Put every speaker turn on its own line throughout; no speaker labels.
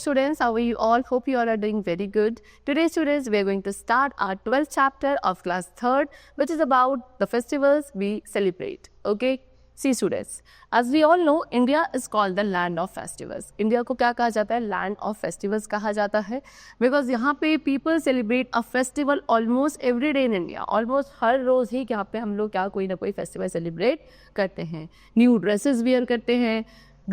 students, how are you all? Hope you all are doing very good. Today students, we are going to start our 12th chapter of class 3rd, which is about the festivals we celebrate. Okay? See students, as we all know, India is called the land of festivals. India को क्या कहा जाता है? Land of festivals कहा जाता है, because यहाँ पे people celebrate a festival almost every day in India. Almost हर रोज़ ही यहाँ पे हम लोग क्या कोई ना कोई festival celebrate करते हैं. New dresses wear करते हैं,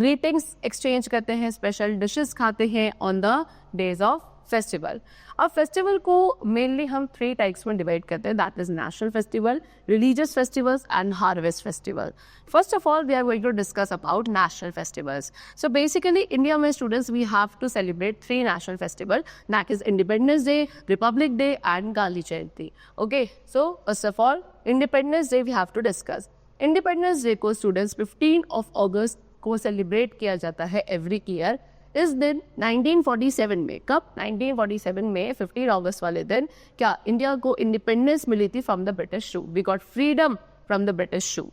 greetings exchange करते हैं, special dishes खाते हैं on the days of festival. अब फेस्टिवल को मेनली हम 3 टाइप्स में डिवाइड करते हैं, that is national festival, religious festivals and harvest festival. First of all we are going to discuss about national festivals. So basically India में students we have to celebrate 3 national festival, that is independence day, republic day and Gandhi Jayanti. Okay, so first of all independence day we have to discuss. Independence day को students 15 अगस्त को celebrate किया जाता है every year. इस दिन 1947 में, कब 1947 में 15 अगस्त वाले दिन क्या इंडिया को इंडिपेंडेंस मिली थी from the British rule. We got freedom from the British rule.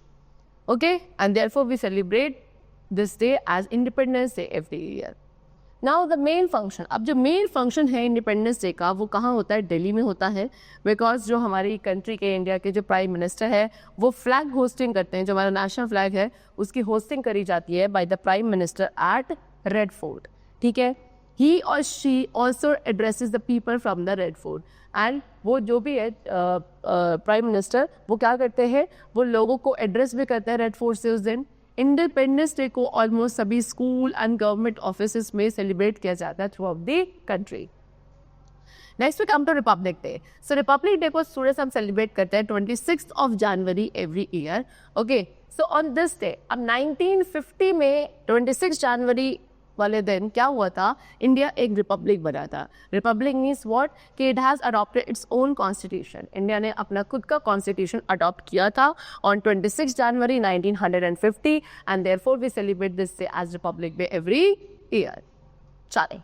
Okay, and therefore we celebrate this day as independence day every year. Now the main function, अब जो मेन फंक्शन है independence day का वो कहाँ होता है? दिल्ली में होता है, बिकॉज जो हमारी कंट्री के, इंडिया के जो प्राइम मिनिस्टर है वो फ्लैग होस्टिंग करते हैं. जो हमारा नेशनल फ्लैग है उसकी होस्टिंग करी जाती है by the prime minister eight red fort. ठीक है, ही और she also addresses the people from the red fort. And वो जो भी है प्राइम मिनिस्टर वो क्या करते हैं, वो लोगों को एड्रेस भी करते हैं रेड फोर्ट से उस दिन. इंडिपेंडेंस डे को ऑलमोस्ट सभी स्कूल एंड गवर्नमेंट ऑफिस में सेलिब्रेट किया जाता है throughout the country. Next we come to republic day. So republic day को स्टूडेंट्स हम सेलिब्रेट करते हैं 26 जनवरी every year. Okay, so on this day, अब 1950 में 26 जनवरी वाले दिन क्या हुआ था? इंडिया एक रिपब्लिक बना था. Republic means what? कि it has adopted its own constitution. India ने अपना खुद का कॉन्स्टिट्यूशन अडॉप्ट किया था ऑन 26 जनवरी 1950 and therefore we celebrate this day as republic day every year. चले,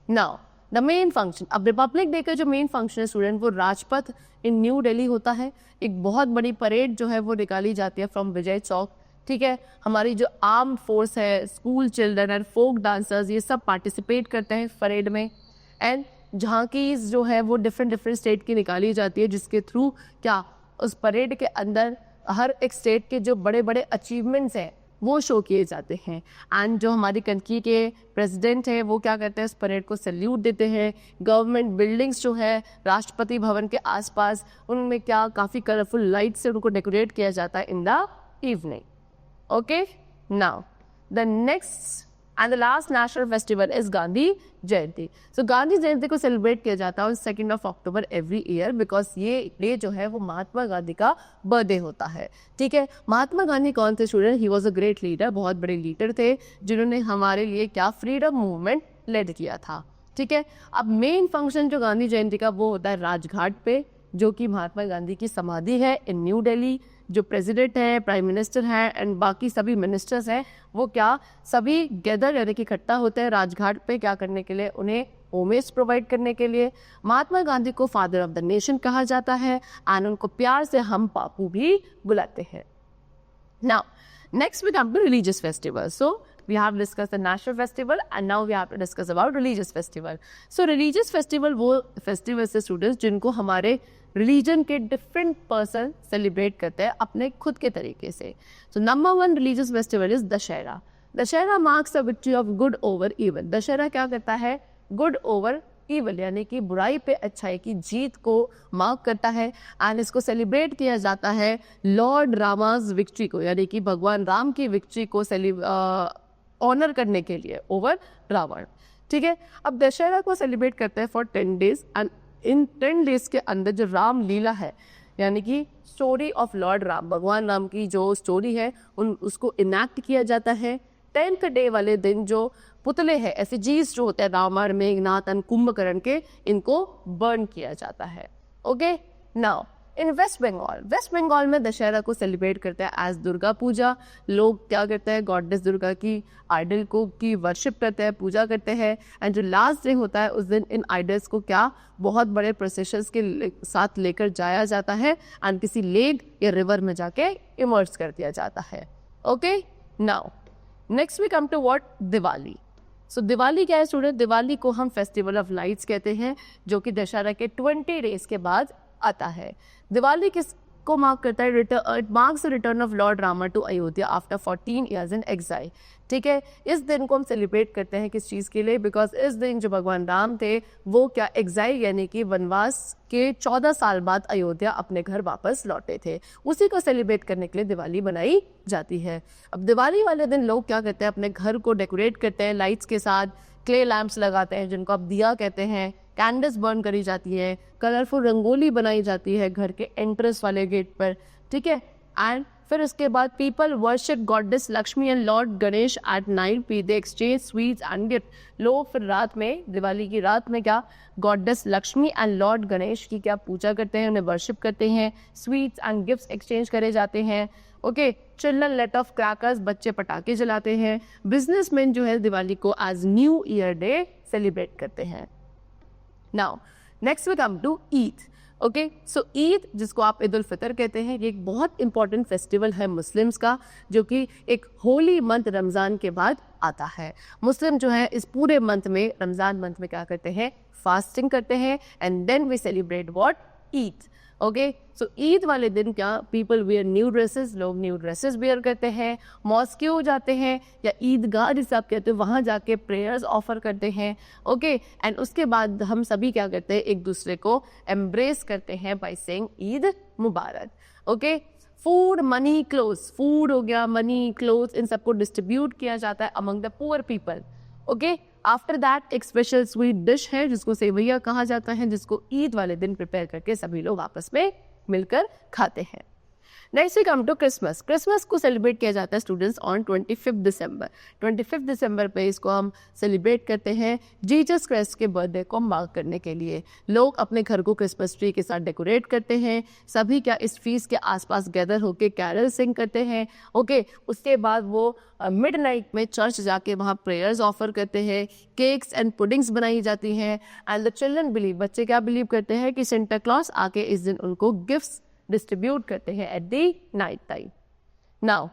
नाउ द मेन फंक्शन. अब रिपब्लिक डे का जो मेन फंक्शन है स्टूडेंट, वो राजपथ इन न्यू दिल्ली होता है. एक बहुत बड़ी परेड जो है वो निकाली जाती है फ्रॉम विजय चौक. ठीक है, हमारी जो आर्म फोर्स है, school children and folk dancers, ये सब पार्टिसिपेट करते हैं परेड में. एंड झांकीज जो है वो डिफरेंट स्टेट की निकाली जाती है, जिसके थ्रू क्या उस परेड के अंदर हर एक स्टेट के जो बड़े बड़े अचीवमेंट्स हैं वो शो किए जाते हैं. एंड जो हमारी कंट्री के प्रेसिडेंट हैं वो क्या करते हैं, इस परेड को सैल्यूट देते हैं. गवर्नमेंट बिल्डिंग्स जो है राष्ट्रपति भवन के आसपास, उनमें क्या काफ़ी कलरफुल लाइट से उनको डेकोरेट किया जाता है in the evening. Okay, now the next and the last national festival is Gandhi Jayanti. So Gandhi Jayanti को सेलिब्रेट किया जाता है 2 अक्टूबर एवरी ईयर, बिकॉज ये डे जो है वो महात्मा गांधी का बर्थडे होता है. ठीक है, महात्मा गांधी कौन थे student? He was a great leader, बहुत बड़े लीडर थे जिन्होंने हमारे लिए क्या फ्रीडम मूवमेंट लेड किया था. ठीक है, अब मेन फंक्शन जो गांधी जयंती का वो होता है राजघाट पे, जो कि महात्मा गांधी की समाधि है इन न्यू दिल्ली. जो प्रेसिडेंट है, प्राइम मिनिस्टर है एंड बाकी सभी मिनिस्टर्स हैं वो क्या सभी गैदर यानी कि इकट्ठा होते हैं राजघाट पे. क्या करने के लिए? उन्हें होमेज प्रोवाइड करने के लिए. महात्मा गांधी को फादर ऑफ द नेशन कहा जाता है एंड उनको प्यार से हम बापू भी बुलाते हैं. Now next we come to religious festival. So we have discussed the national festival and now we have to discuss about religious festival. So religious festival वो festivals है students जिनको हमारे रिलीजन के डिफरेंट पर्सन सेलिब्रेट करते हैं अपने खुद के तरीके से. So number 1 religious festival is Dussehra. Dussehra marks the victory of good over evil. Dussehra क्या करता है? गुड ओवर इवल यानी कि बुराई पे अच्छाई की जीत को मार्क करता है. एंड इसको सेलिब्रेट किया जाता है लॉर्ड रामाज विक्ट्री को, यानी कि भगवान राम की विक्ट्री को ऑनर करने के लिए ओवर रावण. ठीक है, अब दशहरा को सेलिब्रेट करते हैं for 10 days and in 10 days के अंदर जो राम लीला है यानी कि स्टोरी ऑफ लॉर्ड राम, भगवान राम की जो स्टोरी है उसको इनैक्ट किया जाता है. 10th डे वाले दिन जो पुतले हैं, एफिजीज जो होते हैं रावण, मेघनाथ एंड कुंभकर्ण के, इनको बर्न किया जाता है. Okay, now in West Bengal में दशहरा को सेलिब्रेट करते हैं एज दुर्गा पूजा. लोग क्या करते हैं? गॉडेस दुर्गा की आइडल को की वर्शिप करते हैं, पूजा करते हैं. एंड जो लास्ट डे होता है उस दिन इन आइडल्स को क्या बहुत बड़े प्रोसेशंस के साथ लेकर जाया जाता है एंड किसी लेक या रिवर में जाके इमर्स कर दिया जाता है. Okay, now next we come to what? Diwali. So Diwali क्या है स्टूडेंट? दिवाली को हम फेस्टिवल ऑफ लाइट्स कहते हैं, जो कि दशहरा के 20 डेज के बाद आता है। दिवाली किस को मार्क करता है? It marks the return of Lord Rama to Ayodhya after 14 years in exile. ठीक है, इस दिन को हम सेलिब्रेट करते हैं किस चीज़ के लिए? बिकॉज इस दिन जो भगवान राम थे वो क्या एग्जाइल यानी कि वनवास के 14 साल बाद अयोध्या अपने घर वापस लौटे थे, उसी को सेलिब्रेट करने के लिए दिवाली बनाई जाती है। अब दिवाली वाले दिन लोग क्या करते हैं? अपने घर को डेकोरेट करते हैं लाइट्स के साथ, क्ले लैम्प्स लगाते हैं जिनको आप दिया कहते हैं, कैंडल्स बर्न करी जाती है, कलरफुल रंगोली बनाई जाती है घर के एंट्रेंस वाले गेट पर। ठीक है, एंड फिर उसके बाद people worship goddess Lakshmi and Lord Ganesh at night P they exchange sweets and gift. लोग फिर रात में, दिवाली की रात में क्या goddess Lakshmi and Lord Ganesh की क्या पूजा करते हैं, उन्हें वर्शिप करते हैं, स्वीट्स एंड गिफ्ट्स एक्सचेंज करे जाते हैं। Okay, children let off crackers, बच्चे पटाखे जलाते हैं। बिजनेसमैन जो है दिवाली को as new year day celebrate करते हैं। Now next we come to Eid. Okay, so Eid जिसको आप ईद उल फितर कहते हैं, ये एक बहुत इंपॉर्टेंट फेस्टिवल है मुस्लिम्स का, जो कि एक होली मंथ रमज़ान के बाद आता है। मुस्लिम जो है इस पूरे मंथ में, रमज़ान मंथ में क्या करते हैं? फास्टिंग करते हैं and then we celebrate what? Eid. Okay, so Eid वाले दिन क्या पीपल वेयर न्यू ड्रेसेस, लोग न्यू ड्रेसेस वेयर करते हैं, मॉस्क्यू जाते हैं या ईदगाह जिसे आप कहते हैं वहाँ जाके प्रेयर्स ऑफर करते हैं। ओके, एंड उसके बाद हम सभी क्या करते हैं? एक दूसरे को एम्ब्रेस करते हैं by saying Eid Mubarak. Okay, food, money, clothes, food हो गया, मनी, क्लोथ्स, इन सबको डिस्ट्रीब्यूट किया जाता है among the poor people. Okay, after that एक स्पेशल स्वीट डिश है जिसको सेवैया कहा जाता है, जिसको ईद वाले दिन प्रिपेयर करके सभी लोग आपस में मिलकर खाते हैं। Next we come to Christmas. Christmas को सेलिब्रेट किया जाता है स्टूडेंट्स ऑन 25 दिसंबर। 25 दिसंबर पे इसको हम सेलिब्रेट करते हैं जीसस क्राइस्ट के बर्थडे को मार्क करने के लिए। लोग अपने घर को क्रिसमस ट्री के साथ डेकोरेट करते हैं, सभी क्या इस फीस्ट के आसपास गैदर होकर कैरल सिंग करते हैं। ओके, उसके बाद वो मिडनाइट में चर्च जाके वहाँ प्रेयर्स ऑफर करते हैं, केक्स एंड पुडिंग्स बनाई जाती हैं, एंड द चिल्ड्रन बिलीव, बच्चे क्या बिलीव करते हैं कि सेंटा क्लॉज आके इस दिन उनको गिफ्ट्स डिस्ट्रीब्यूट करते हैं at the night time. Now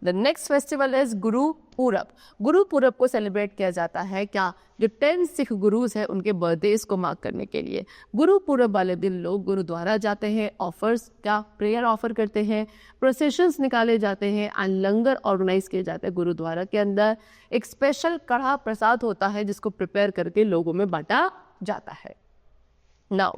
the next festival is गुरु पूरब। गुरु पूरब को सेलिब्रेट किया जाता है क्या? जो 10 सिख गुरुज हैं उनके बर्थडेज को मार्क करने के लिए। गुरु पूरब वाले दिन लोग गुरुद्वारा जाते हैं, ऑफर्स क्या प्रेयर ऑफर करते हैं, प्रोसेशंस निकाले जाते हैं एंड लंगर ऑर्गेनाइज किए जाते हैं गुरुद्वारा के अंदर। एक स्पेशल कढ़ा प्रसाद होता है जिसको प्रिपेयर करके लोगों में बांटा जाता है। Now,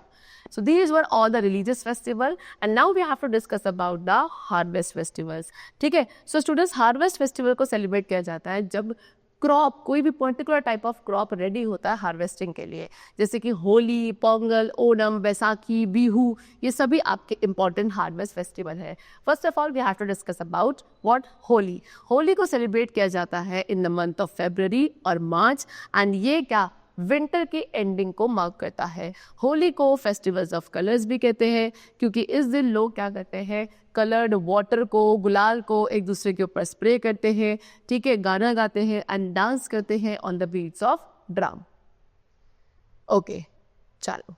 so these were all the religious festival and now we have to discuss about the harvest festivals. ठीक है, so students harvest festival को celebrate किया जाता है जब क्रॉप, कोई भी particular type of crop ready होता है हार्वेस्टिंग के लिए, जैसे कि होली, पोंगल, ओणम, बैसाखी, बिहू, ये सभी आपके इंपॉर्टेंट हार्वेस्ट फेस्टिवल है। First of all we have to discuss about what? Holi. Holi को सेलिब्रेट किया जाता है in the month of February और मार्च एंड ये क्या विंटर की एंडिंग को मार्क करता है। होली को फेस्टिवल्स ऑफ कलर्स भी कहते हैं क्योंकि इस दिन लोग क्या करते हैं? कलर्ड वाटर को, गुलाल को एक दूसरे के ऊपर स्प्रे करते हैं, ठीक है, गाना गाते हैं एंड डांस करते हैं on the beats of drum. Okay, चलो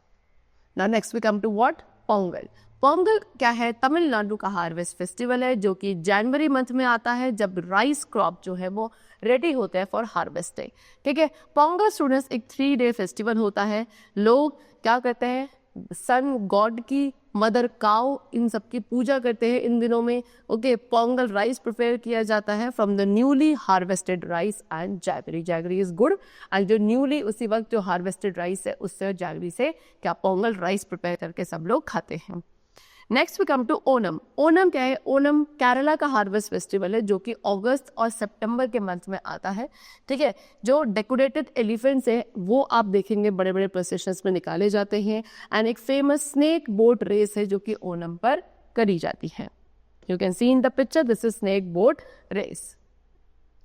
now next we come to what? Pongal. Pongal क्या है? तमिलनाडु का हार्वेस्ट फेस्टिवल है जो कि जनवरी मंथ में आता है जब राइस क्रॉप जो है वो रेडी होता है फॉर हार्वेस्टिंग। ठीक है, पोंगल स्टूडेंट्स एक 3 डे फेस्टिवल होता है। लोग क्या करते हैं? सन गॉड की, मदर काउ, इन सब की पूजा करते हैं इन दिनों में। ओके, पोंगल राइस प्रिपेयर किया जाता है from the newly harvested rice and jaggery. Jaggery is गुड़ एंड जो न्यूली उसी वक्त जो हार्वेस्टेड राइस है उससे जैगरी से क्या पोंगल राइस प्रिपेयर करके सब लोग खाते हैं। Next we come to Onam. Onam क्या है? ओणम केरला का हार्वेस्ट फेस्टिवल है जो कि अगस्त और सितंबर के मंथ में आता है। ठीक है, जो डेकोरेटेड एलिफेंट्स है वो आप देखेंगे बड़े बड़े प्रोसेशंस में निकाले जाते हैं एंड एक फेमस स्नेक बोट रेस है जो कि ओणम पर करी जाती है। You can see in the picture, this is snake boat race.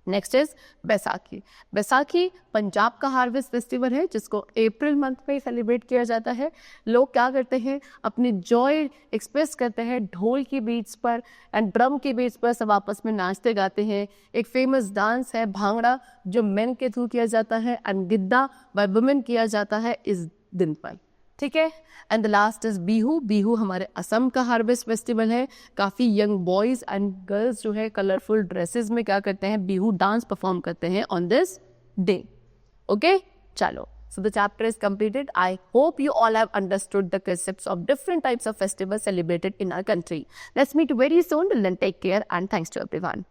Next is Baisakhi. Baisakhi Punjab का हार्वेस्ट फेस्टिवल है जिसको अप्रैल मंथ में सेलिब्रेट किया जाता है। लोग क्या करते हैं? अपनी जॉय एक्सप्रेस करते हैं ढोल की बीट्स पर एंड ड्रम की बीट्स पर, सब आपस में नाचते गाते हैं। एक फेमस डांस है भांगड़ा जो मेन के थ्रू किया जाता है एंड गिद्दा बाय वुमेन किया जाता है इस दिन पर। ठीक है, and the last is Bihu. Bihu हमारे असम का हार्वेस्ट फेस्टिवल है। काफ़ी यंग बॉयज़ एंड गर्ल्स जो है कलरफुल ड्रेसेस में क्या करते हैं? बिहू डांस परफॉर्म करते हैं on this day. Okay, chalo. So the chapter is completed. I hope you all have understood the concepts of different types of festivals celebrated in our country. Let's meet very soon. Till then, take care and thanks to everyone.